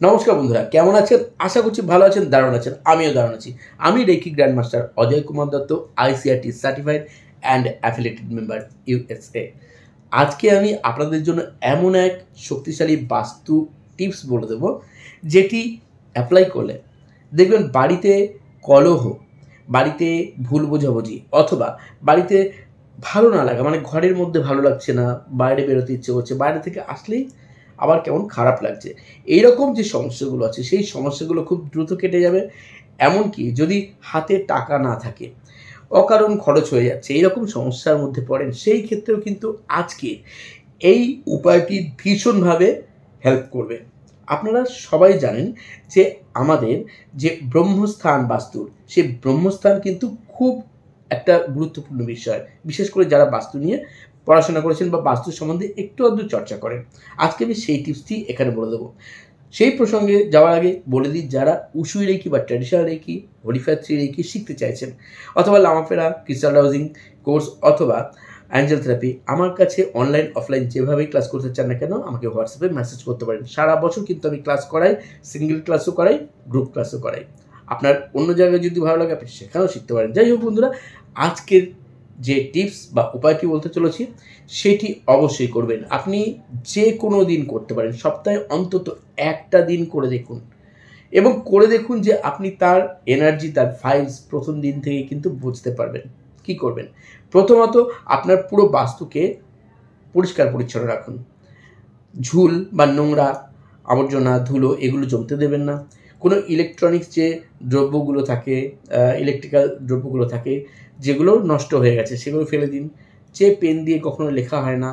নমস্কার বন্ধুরা, কেমন আছেন? আশা করছি ভালো আছেন, দারুণ আছেন। আমিও দারুণ আছি। আমি Reiki grand master Ajay Kumar Dutta, ICRT certified and affiliated member USA. আজকে আমি আপনাদের জন্য এমন এক শক্তিশালী বাস্তু টিপস বলে দেবো, যেটি অ্যাপ্লাই করলে দেখবেন বাড়িতে কলহ, বাড়িতে ভুল বোঝাবুঝি অথবা বাড়িতে ভালো না লাগা, মানে ঘরের মধ্যে ভালো লাগছে না, বাইরে বেরোতে ইচ্ছে করছে, বাইরে থেকে আসলেই আবার কেমন খারাপ লাগছে, এইরকম যে সমস্যাগুলো আছে সেই সমস্যাগুলো খুব দ্রুত কেটে যাবে। এমনকি যদি হাতে টাকা না থাকে, অকারণ খরচ হয়ে যাচ্ছে, এইরকম সমস্যার মধ্যে পড়েন, সেই ক্ষেত্রেও কিন্তু আজকে এই উপায়টি ভীষণভাবে হেল্প করবে। আপনারা সবাই জানেন যে আমাদের যে ব্রহ্মস্থান বাস্তুর, সেই ব্রহ্মস্থান কিন্তু খুব একটা গুরুত্বপূর্ণ বিষয়, বিশেষ করে যারা বাস্তু নিয়ে পড়াশোনা করেছেন বা বাস্তু সম্বন্ধে একটু আধটু চর্চা করেন। আজকে আমি সেই টিপসটি এখানে বলে দেবো। সেই প্রসঙ্গে যাওয়ার আগে বলে দিই, যারা উসুই রেকি বা ট্র্যাডিশনাল রেকি, হলিফায়ার থ্রি রেকি শিখতে চাইছেন, অথবা লামাফেরা, ক্রিস্টাল হাউজিং কোর্স অথবা অ্যাঞ্জেল থেরাপি, আমার কাছে অনলাইন অফলাইন যেভাবেই ক্লাস করতে চান না কেন আমাকে হোয়াটসঅ্যাপে মেসেজ করতে পারেন। সারা বছর কিন্তু আমি ক্লাস করাই, সিঙ্গেল ক্লাসও করাই, গ্রুপ ক্লাসও করাই। আপনার অন্য জায়গায় যদি ভালো লাগে আপনি সেখানেও শিখতে পারেন। যাই হোক বন্ধুরা, আজকের যে টিপস বা উপায়টি বলতে চলেছি সেটি অবশ্যই করবেন। আপনি যে কোনো দিন করতে পারেন, সপ্তাহে অন্তত একটা দিন করে দেখুন এবং করে দেখুন যে আপনি তার এনার্জি, তার ভাইবস প্রথম দিন থেকে কিন্তু বুঝতে পারবেন। কি করবেন? প্রথমত আপনার পুরো বাস্তুকে পরিষ্কার পরিচ্ছন্ন রাখুন। ঝুল বা নোংরা আবর্জনা, ধুলো এগুলো জমতে দেবেন না। কোনো ইলেকট্রনিক্স যে দ্রব্যগুলো থাকে, ইলেকট্রিক্যাল দ্রব্যগুলো থাকে যেগুলো নষ্ট হয়ে গেছে সেগুলো ফেলে দিন। যে পেন দিয়ে কখনো লেখা হয় না,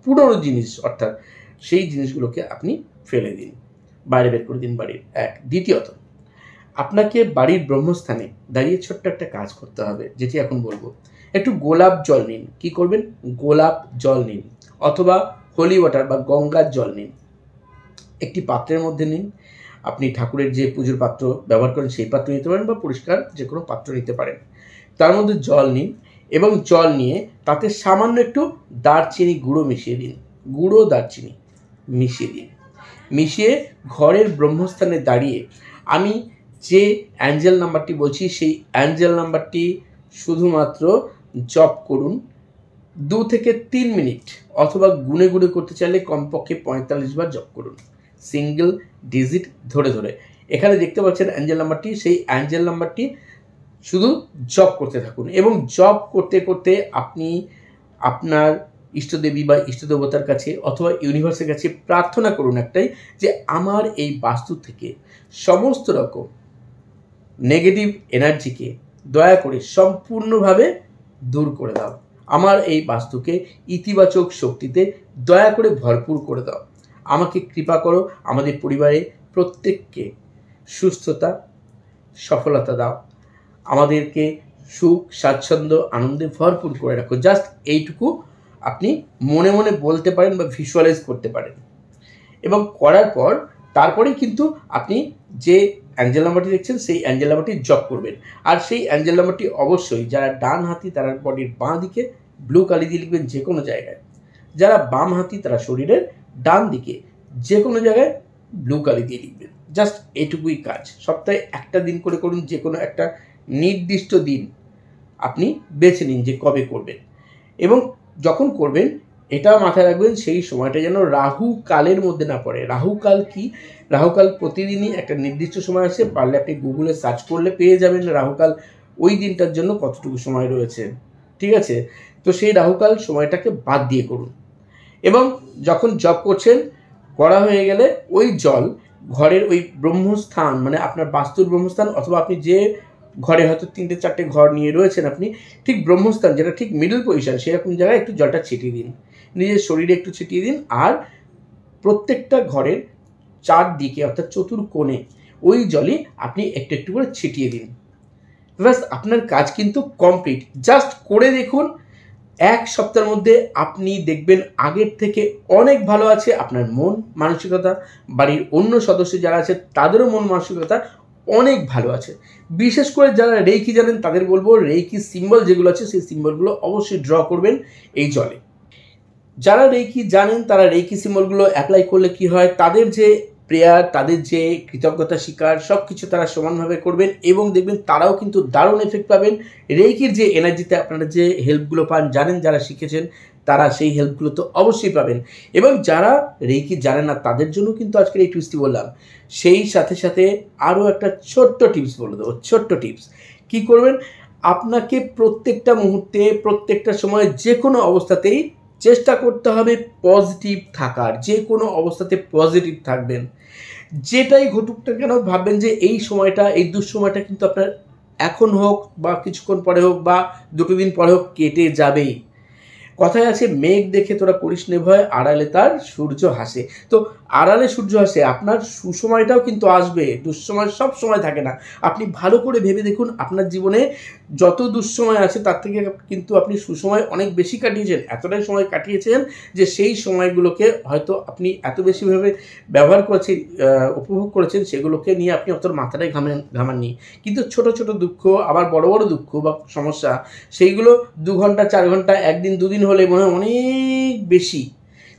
পুরনো জিনিস অর্থাৎ, সেই জিনিসগুলোকে আপনি ফেলে দিন, বাইরে বের করে দিন বাড়ির। এক। দ্বিতীয়ত, আপনাকে বাড়ির ব্রহ্মস্থানে দাঁড়িয়ে ছোট্ট একটা কাজ করতে হবে, যেটি এখন বলবো। একটু গোলাপ জল নিন। কি করবেন? গোলাপ জল নিন অথবা হোলি ওয়াটার বা গঙ্গার জল নিন। একটি পাত্রের মধ্যে নিন। আপনি ঠাকুরের যে পুজোর পাত্র ব্যবহার করেন সেই পাত্র নিতে পারেন বা পরিষ্কার যে কোনো পাত্র নিতে পারেন। তার মধ্যে জল নিন এবং জল নিয়ে তাতে সামান্য একটু দারচিনি গুঁড়ো মিশিয়ে দিন। গুঁড়ো দারচিনি মিশিয়ে দিন। মিশিয়ে ঘরের ব্রহ্মস্থানে দাঁড়িয়ে আমি যে অ্যাঞ্জেল নাম্বারটি বলছি সেই অ্যাঞ্জেল নাম্বারটি শুধুমাত্র জপ করুন 2 থেকে 3 মিনিট, অথবা গুনে গুনে করতে চাইলে কমপক্ষে 45 বার জপ করুন, সিঙ্গেল ডিজিট ধরে ধরে। এখানে দেখতে পাচ্ছেন অ্যাঞ্জেল নাম্বারটি, সেই অ্যাঞ্জেল নাম্বারটি শুধু জপ করতে থাকুন এবং জপ করতে করতে আপনি আপনার ইষ্টদেবী বা ইষ্টদেবতার কাছে অথবা ইউনিভার্সের কাছে প্রার্থনা করুন একটাই, যে আমার এই বাস্তু থেকে সমস্ত রকম নেগেটিভ এনার্জিকে দয়া করে সম্পূর্ণভাবে দূর করে দাও। আমার এই বাস্তুকে ইতিবাচক শক্তিতে দয়া করে ভরপুর করে দাও। আমাকে কৃপা করো, আমাদের পরিবারে প্রত্যেককে সুস্থতা, সফলতা দাও। আমাদেরকে সুখ, স্বাচ্ছন্দ্য, আনন্দে ভরপুর করে রাখো। জাস্ট এইটুকু আপনি মনে মনে বলতে পারেন বা ভিজুয়ালাইজ করতে পারেন। এবং করার পর তারপরেই কিন্তু আপনি যে অ্যাঞ্জেল নাম্বারটি দেখছেন সেই অ্যাঞ্জেল নাম্বারটি জপ করবেন। আর সেই অ্যাঞ্জেল নাম্বারটি অবশ্যই যারা ডান হাতি তারা বডির বাঁ দিকে ব্লু কালি দিয়ে লিখবেন যে কোনো জায়গায়, যারা বাম হাতি তারা শরীরের ডান দিকে যে কোনো জায়গায় ব্লু কালি দিয়ে লিখবেন। জাস্ট এটুকুই কাজ। সপ্তাহে একটা দিন করে করুন, যে কোনো একটা নির্দিষ্ট দিন আপনি বেছে নিন যে কবে করবেন। এবং যখন করবেন এটাও মাথায় রাখবেন সেই সময়টা যেন রাহু কালের মধ্যে না পড়ে। রাহু কাল কি? রাহু কাল প্রতিদিনই একটা নির্দিষ্ট সময় আছে, পারলে আপনি গুগলে সার্চ করলে পেয়ে যাবেন রাহু কাল ওই দিনটার জন্য কতটুকু সময় রয়েছে। ঠিক আছে? তো সেই রাহুকাল সময়টাকে বাদ দিয়ে করুন। এবং যখন জপ করছেন, করা হয়ে গেলে ওই জল ঘরের ওই ব্রহ্মস্থান, মানে আপনার বাস্তুর ব্রহ্মস্থান অথবা আপনি যে ঘরে হয়তো 3-4টে ঘর নিয়ে রয়েছেন আপনি, ঠিক ব্রহ্মস্থান যেটা ঠিক মিডল পজিশন সেরকম জায়গায় একটু জলটা ছিটিয়ে দিন। নিজের শরীরে একটু ছিটিয়ে দিন। আর প্রত্যেকটা ঘরের চারদিকে অর্থাৎ চতুর্কোণে ওই জলই আপনি একটু একটু করে ছিটিয়ে দিন। ব্যাস, আপনার কাজ কিন্তু কমপ্লিট। জাস্ট করে দেখুন, 1 সপ্তাহের মধ্যে আপনি দেখবেন আগের থেকে অনেক ভালো আছে আপনার মন মানসিকতা, বাড়ির অন্য সদস্য যারা আছে তাদেরও মন মানসিকতা অনেক ভালো আছে। বিশেষ করে যারা রেকি জানেন তাদের বলবো, রেকি সিম্বল যেগুলো আছে সেই সিম্বলগুলো অবশ্যই ড্র করবেন এই জলে। যারা রেকি জানেন তারা রেকি সিম্বলগুলো অ্যাপ্লাই করলে কি হয়, তাদের যে প্রেয়ার, তাদের যে কৃতজ্ঞতা স্বীকার সব কিছু তারা সমানভাবে করবেন এবং দেখবেন তারাও কিন্তু দারুণ এফেক্ট পাবেন। রেইকির যে এনার্জিতে আপনারা যে হেল্পগুলো পান, জানেন যারা শিখেছেন তারা সেই হেল্পগুলো তো অবশ্যই পাবেন, এবং যারা রেইকি জানেন না তাদের জন্য কিন্তু আজকের এই টিপসটি বললাম। সেই সাথে সাথে আরও একটা ছোট্ট টিপস বলে দেবো, ছোট্ট টিপস। কী করবেন, আপনাকে প্রত্যেকটা মুহূর্তে প্রত্যেকটা সময় যে কোনো অবস্থাতেই চেষ্টা করতে হবে পজিটিভ থাকার। যে কোনো অবস্থাতে পজিটিভ থাকবেন, যেটাই ঘটুক না কেন ভাববেন যে এই সময়টা, এই দুঃসময়টা কিন্তু আপনার এখন হোক বা কিছুক্ষণ পরে হোক বা দুটো দিন পরে হোক কেটে যাবেই। কথায় আছে, মেঘ দেখে তোরা করিস নে ভয়, আড়ালে তার সূর্য হাসে। তো আড়ালে সূর্য হাসে, আপনার সুসময়টাও কিন্তু আসবে, দুঃসময় সব সময় থাকে না। আপনি ভালো করে ভেবে দেখুন, আপনার জীবনে যত দুঃসময় আছে তার থেকে কিন্তু আপনি সুসময় অনেক বেশি কাটিয়েছেন, এতটাই সময় কাটিয়েছেন যে সেই সময়গুলোকে হয়তো আপনি এত বেশিভাবে ব্যবহার করেছেন, উপভোগ করেছেন, সেগুলোকে নিয়ে আপনি অত মাথাটাই ঘামাননি। কিন্তু ছোট ছোট দুঃখ, আবার বড় বড় দুঃখ বা সমস্যা, সেইগুলো 2 ঘন্টা 4 ঘন্টা, একদিন দুদিন হলে মনে হয় অনেক বেশি।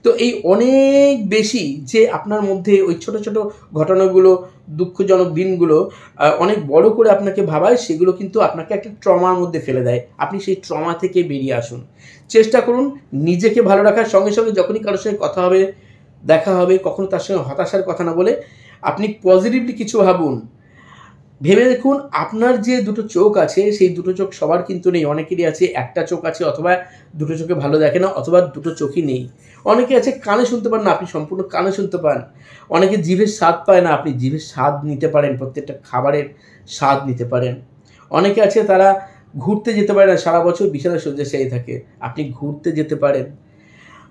তো এই অনেক বেশি যে আপনার মধ্যে ওই ছোট ছোট ঘটনাগুলো, দুঃখজনক দিনগুলো অনেক বড় করে আপনাকে ভাবায়, সেগুলো কিন্তু আপনাকে একটা ট্রমার মধ্যে ফেলে দেয়। আপনি সেই ট্রমা থেকে বেরিয়ে আসুন। চেষ্টা করুন নিজেকে ভালো রাখার, সঙ্গে সঙ্গে যখনই কারোর সঙ্গে কথা হবে, দেখা হবে, কখনো তার সঙ্গে হতাশার কথা না বলে আপনি পজিটিভলি কিছু ভাবুন। ভেবে দেখুন, আপনার যে দুটো চোখ আছে সেই দুটো চোখ সবার কিন্তু নেই। অনেকেরই আছে একটা চোখ আছে, অথবা দুটো চোখে ভালো দেখে না, অথবা দুটো চোখই নেই। অনেকে আছে কানে শুনতে পান না, আপনি সম্পূর্ণ কানে শুনতে পান। অনেকে জিভের স্বাদ পায় না, আপনি জিভের স্বাদ নিতে পারেন, প্রত্যেকটা খাবারের স্বাদ নিতে পারেন। অনেকে আছে তারা ঘুরতে যেতে পারে না, সারা বছর বিছানায় শয্যাশায়ী থাকে, আপনি ঘুরতে যেতে পারেন।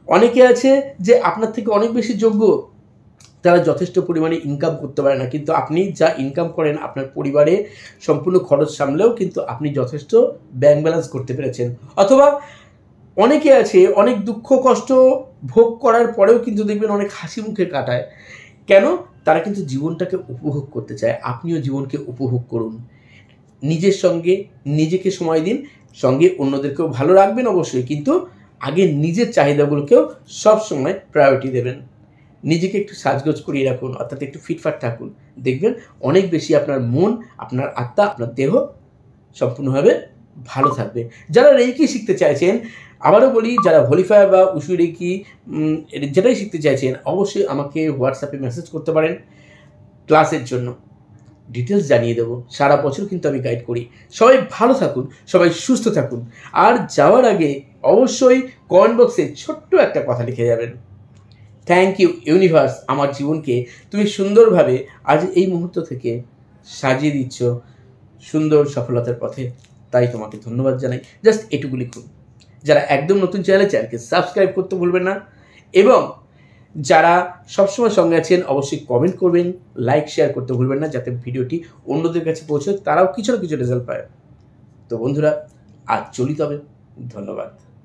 অনেকে আছে যে আপনার থেকে অনেক বেশি যোগ্য, তারা যথেষ্ট পরিমাণে ইনকাম করতে পারে না, কিন্তু আপনি যা ইনকাম করেন আপনার পরিবারে সম্পূর্ণ খরচ সামলেও কিন্তু আপনি যথেষ্ট ব্যাংক ব্যালেন্স করতে পেরেছেন। অথবা অনেকে আছে অনেক দুঃখ কষ্ট ভোগ করার পরেও কিন্তু দেখবেন অনেক হাসি মুখে কাটায়। কেন? তারা কিন্তু জীবনটাকে উপভোগ করতে চায়। আপনিও জীবনকে উপভোগ করুন, নিজের সঙ্গে নিজেকে সময় দিন, সঙ্গে অন্যদেরকেও ভালো রাখবেন অবশ্যই, কিন্তু আগে নিজের চাহিদাগুলোকেও সবসময় প্রায়োরিটি দেবেন। নিজেকে একটু সাজগোজ করিয়ে রাখুন, অর্থাৎ একটু ফিটফাট থাকুন, দেখবেন অনেক বেশি আপনার মন, আপনার আত্মা, আপনার দেহ সম্পূর্ণভাবে ভালো থাকবে। যারা রেইকি শিখতে চাইছেন, আবারও বলি, যারা ভলিফায়ার বা উশু রেইকি যেটাই শিখতে চাইছেন, অবশ্যই আমাকে হোয়াটসঅ্যাপে মেসেজ করতে পারেন ক্লাসের জন্য, ডিটেলস জানিয়ে দেবো। সারা বছর কিন্তু আমি গাইড করি। সবাই ভালো থাকুন, সবাই সুস্থ থাকুন, আর যাওয়ার আগে অবশ্যই কমেন্ট বক্সে ছোট্ট একটা কথা লিখে যাবেন, থ্যাংক ইউ ইউনিভার্স, আমার জীবনকে তুমি সুন্দরভাবে আজ এই মুহূর্ত থেকে সাজিয়ে দিচ্ছ সুন্দর সফলতার পথে, তাই তোমাকে ধন্যবাদ জানাই। জাস্ট এটুকু লিখুন। যারা একদম নতুন চ্যানেলকে সাবস্ক্রাইব করতে ভুলবেন না, এবং যারা সবসময় সঙ্গে আছেন অবশ্যই কমেন্ট করবেন, লাইক শেয়ার করতে ভুলবেন না, যাতে ভিডিওটি অন্যদের কাছে পৌঁছয়, তারাও কিছু না কিছু রেজাল্ট পায়। তো বন্ধুরা, আজ চলি তবে, ধন্যবাদ।